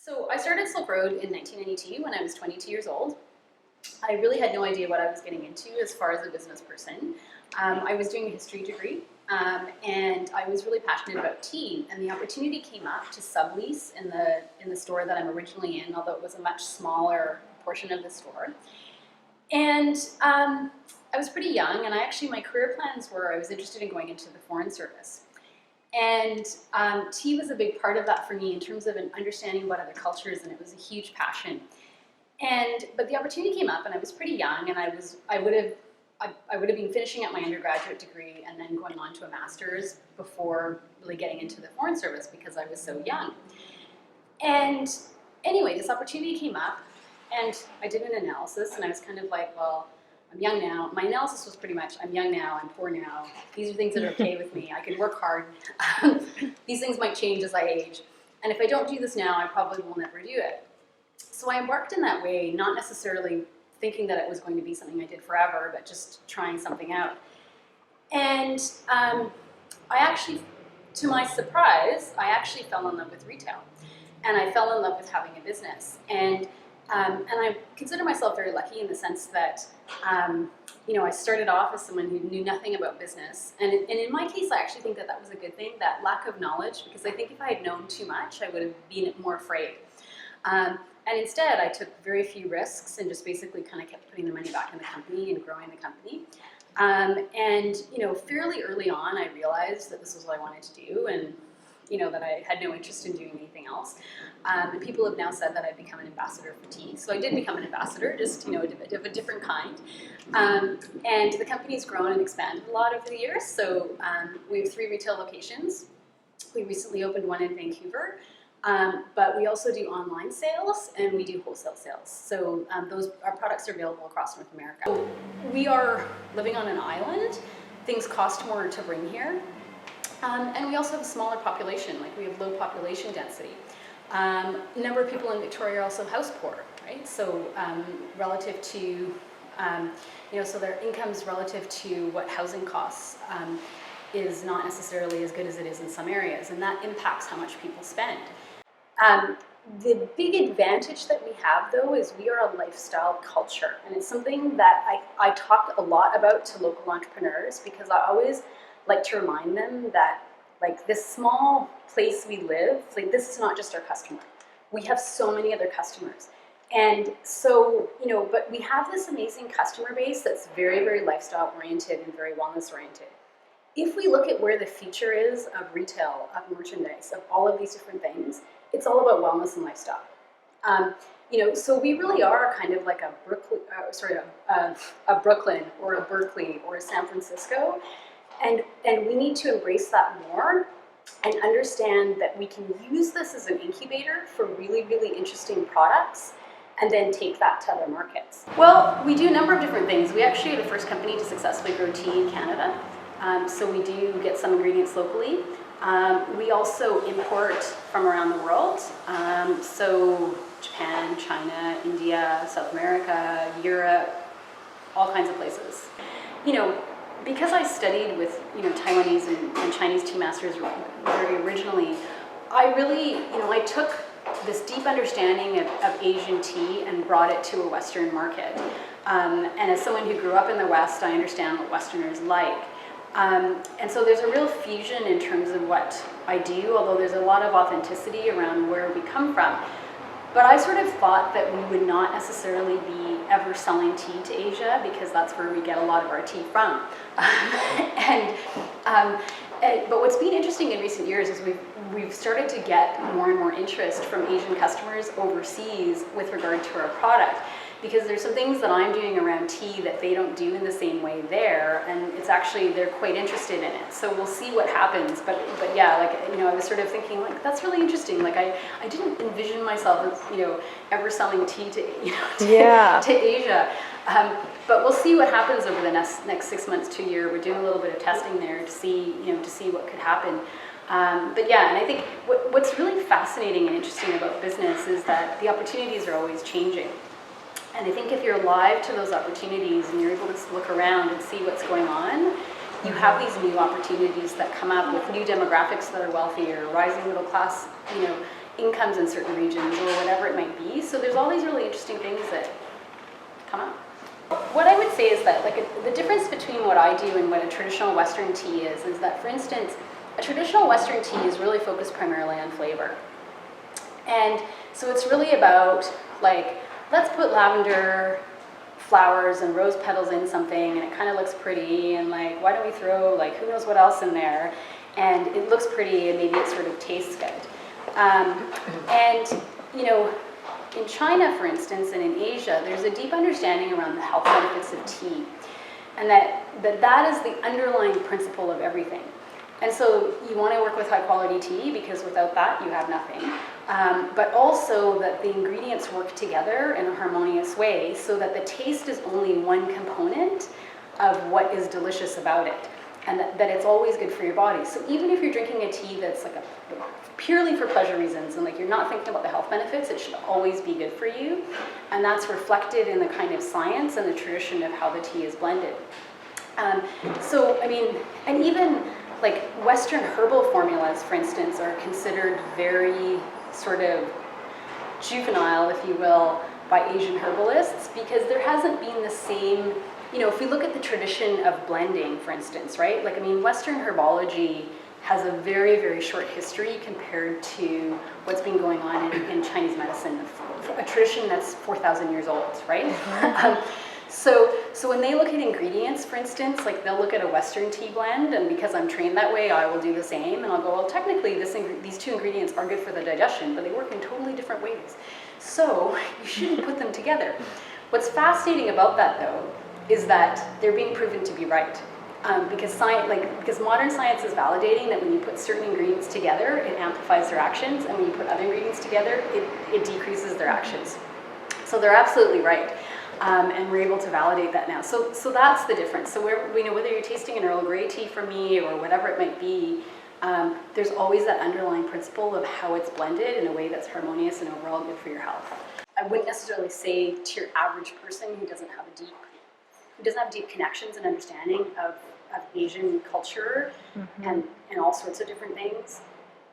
So I started Silk Road in 1992 when I was 22 years old. I really had no idea what I was getting into as far as a business person. I was doing a history degree, and I was really passionate about tea. And the opportunity came up to sublease in the store that I'm originally in, although it was a much smaller portion of the store. And I was pretty young, and my career plans were I was interested in going into the Foreign Service. And tea was a big part of that for me in terms of understanding about other cultures, and it was a huge passion. But the opportunity came up, and I was pretty young, and I would have been finishing up my undergraduate degree and then going on to a master's before really getting into the Foreign Service because I was so young. And anyway, this opportunity came up, and I did an analysis, and I was kind of like, well, I'm young now. My analysis was pretty much, I'm young now, I'm poor now. These are things that are okay with me. I can work hard. These things might change as I age. And if I don't do this now, I probably will never do it. So I embarked in that way, not necessarily thinking that it was going to be something I did forever, but just trying something out. And I actually, to my surprise, I actually fell in love with retail. And I fell in love with having a business. And I consider myself very lucky in the sense that, I started off as someone who knew nothing about business. And in my case, I actually think that that was a good thing, that lack of knowledge, because I think if I had known too much, I would have been more afraid. And instead, I took very few risks and just basically kind of kept putting the money back in the company and growing the company. Fairly early on, I realized that this was what I wanted to do, and that I had no interest in doing anything else. And people have now said that I've become an ambassador for tea. So I did become an ambassador, just of a different kind. And the company's grown and expanded a lot over the years. So we have 3 retail locations. We recently opened one in Vancouver. But we also do online sales, and we do wholesale sales. So our products are available across North America. So we are living on an island. Things cost more to bring here. And we also have a smaller population, like we have low population density. A number of people in Victoria are also house poor, right? So relative to, so their incomes relative to what housing costs is not necessarily as good as it is in some areas, and that impacts how much people spend. The big advantage that we have, though, is we are a lifestyle culture, and it's something that I talk a lot about to local entrepreneurs, because I always like to remind them that, like, this small place we live, like, this is not just our customer. We have so many other customers. And so, but we have this amazing customer base that's very, very lifestyle oriented and very wellness oriented. If we look at where the future is of retail, of merchandise, of all of these different things, it's all about wellness and lifestyle. So we really are kind of like a Brooklyn or a Berkeley or a San Francisco. And we need to embrace that more and understand that we can use this as an incubator for really, really interesting products and then take that to other markets. Well, we do a number of different things. We actually are the first company to successfully grow tea in Canada. So we do get some ingredients locally. We also import from around the world. So Japan, China, India, South America, Europe, all kinds of places. Because I studied with Taiwanese and Chinese tea masters very originally, I really, I took this deep understanding of Asian tea and brought it to a Western market. And as someone who grew up in the West, I understand what Westerners like. And so there's a real fusion in terms of what I do, although there's a lot of authenticity around where we come from. But I sort of thought that we would not necessarily be ever selling tea to Asia, because that's where we get a lot of our tea from. But what's been interesting in recent years is we've started to get more and more interest from Asian customers overseas with regard to our product, because there's some things that I'm doing around tea that they don't do in the same way there, and it's actually, they're quite interested in it. So we'll see what happens, but yeah, I was sort of thinking, that's really interesting. I didn't envision myself as, ever selling tea to, to Asia. But we'll see what happens over the next 6 months to a year. We're doing a little bit of testing there to see, what could happen. But yeah, and I think what's really fascinating and interesting about business is that the opportunities are always changing. And I think if you're alive to those opportunities and you're able to look around and see what's going on, you have these new opportunities that come up with new demographics that are wealthier, rising middle class, incomes in certain regions or whatever it might be. So there's all these really interesting things that come up. What I would say is that the difference between what I do and what a traditional Western tea is that, for instance, a traditional Western tea is really focused primarily on flavor. And so it's really about, like, let's put lavender flowers and rose petals in something and it kind of looks pretty, and like, why don't we throw, like, who knows what else in there, and it looks pretty and maybe it sort of tastes good. And, you know, in China, for instance, and in Asia, there's a deep understanding around the health benefits of tea, and that is the underlying principle of everything. And so you want to work with high quality tea because without that you have nothing. But also that the ingredients work together in a harmonious way so that the taste is only one component of what is delicious about it, and that it's always good for your body. So even if you're drinking a tea that's like purely for pleasure reasons and like you're not thinking about the health benefits, it should always be good for you. And that's reflected in the kind of science and the tradition of how the tea is blended. So, I mean, and even like Western herbal formulas, for instance, are considered very sort of juvenile, if you will, by Asian herbalists, because there hasn't been the same, you know, if we look at the tradition of blending, for instance, right? Like, I mean, Western herbology has a very, very short history compared to what's been going on in Chinese medicine, a tradition that's 4,000 years old, right? So when they look at ingredients, for instance, like they'll look at a Western tea blend, and because I'm trained that way, I will do the same, and I'll go, well, technically these two ingredients are good for the digestion, but they work in totally different ways. So you shouldn't put them together. What's fascinating about that, though, is that they're being proven to be right. Because modern science is validating that when you put certain ingredients together, it amplifies their actions, and when you put other ingredients together, it decreases their actions. So they're absolutely right. And we're able to validate that now. So that's the difference. So whether you're tasting an Earl Grey tea from me or whatever it might be, there's always that underlying principle of how it's blended in a way that's harmonious and overall good for your health. I wouldn't necessarily say to your average person who doesn't have deep connections and understanding of Asian culture and all sorts of different things,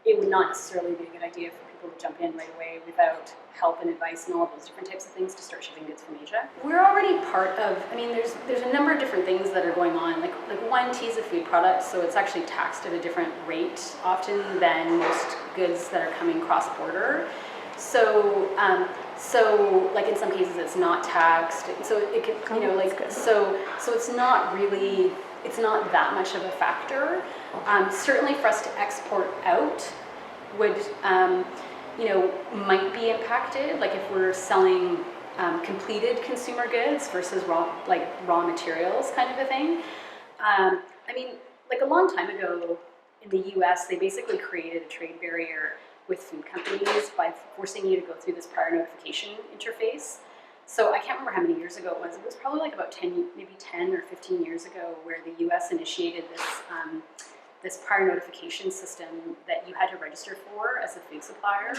it would not necessarily be a good idea for people to jump in right away without help and advice and all of those different types of things to start shipping goods from Asia. We're already part of, I mean, there's a number of different things that are going on. Like one, tea is a food product, so it's actually taxed at a different rate often than most goods that are coming cross-border. So like in some cases it's not taxed. So it could, you know, like, so it's not really, it's not that much of a factor. Certainly for us to export out would, you know, might be impacted, like if we're selling completed consumer goods versus raw materials kind of a thing. I mean, like a long time ago in the US, they basically created a trade barrier with food companies by forcing you to go through this prior notification interface. So I can't remember how many years ago it was. It was probably like about maybe 10 or 15 years ago, where the US initiated this prior notification system that you had to register for as a food supplier.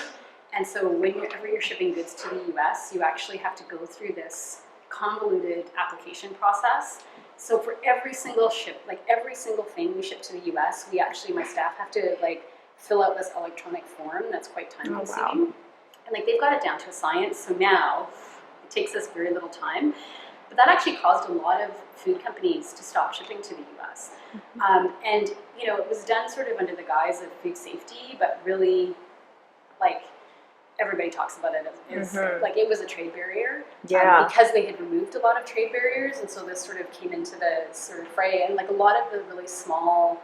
And so whenever you're shipping goods to the US, you actually have to go through this convoluted application process. So for every single thing we ship to the US, my staff have to fill out this electronic form that's quite time consuming. Oh, wow. And they've got it down to a science, so now it takes us very little time. But that actually caused a lot of food companies to stop shipping to the US. And you know, it was done sort of under the guise of food safety, but really, everybody talks about it as it was a trade barrier. Yeah. Because they had removed a lot of trade barriers, and so this sort of came into the sort of fray. And a lot of the really small,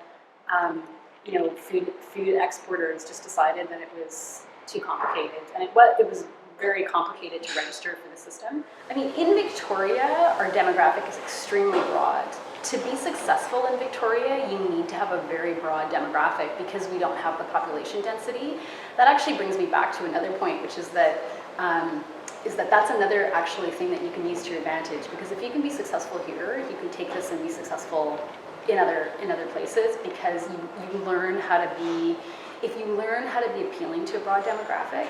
you know, food exporters just decided that it was too complicated, and it was very complicated to register for the system. I mean, in Victoria, our demographic is extremely broad. To be successful in Victoria, you need to have a very broad demographic because we don't have the population density. That actually brings me back to another point, which is that that's another actually thing that you can use to your advantage, because if you can be successful here, you can take this and be successful in other places, because you learn how to be, if you learn how to be appealing to a broad demographic,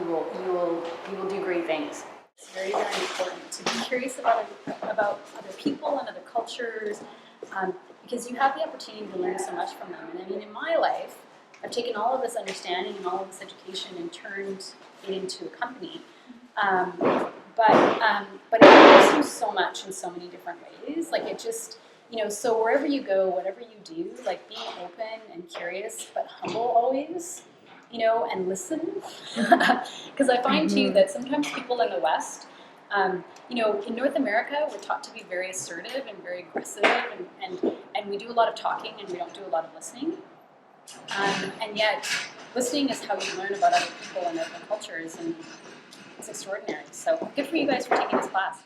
you will do great things. It's very, very important to be curious about other people and other cultures, because you have the opportunity to learn so much from them. And I mean, in my life, I've taken all of this understanding and all of this education and turned it into a company. But it helps you so much in so many different ways. Like it just, so wherever you go, whatever you do, like being open and curious, but humble always, and listen. Because I find too that sometimes people in the West, in North America, we're taught to be very assertive and very aggressive, and we do a lot of talking and we don't do a lot of listening. And yet, listening is how you learn about other people and other cultures, and it's extraordinary. So good for you guys for taking this class.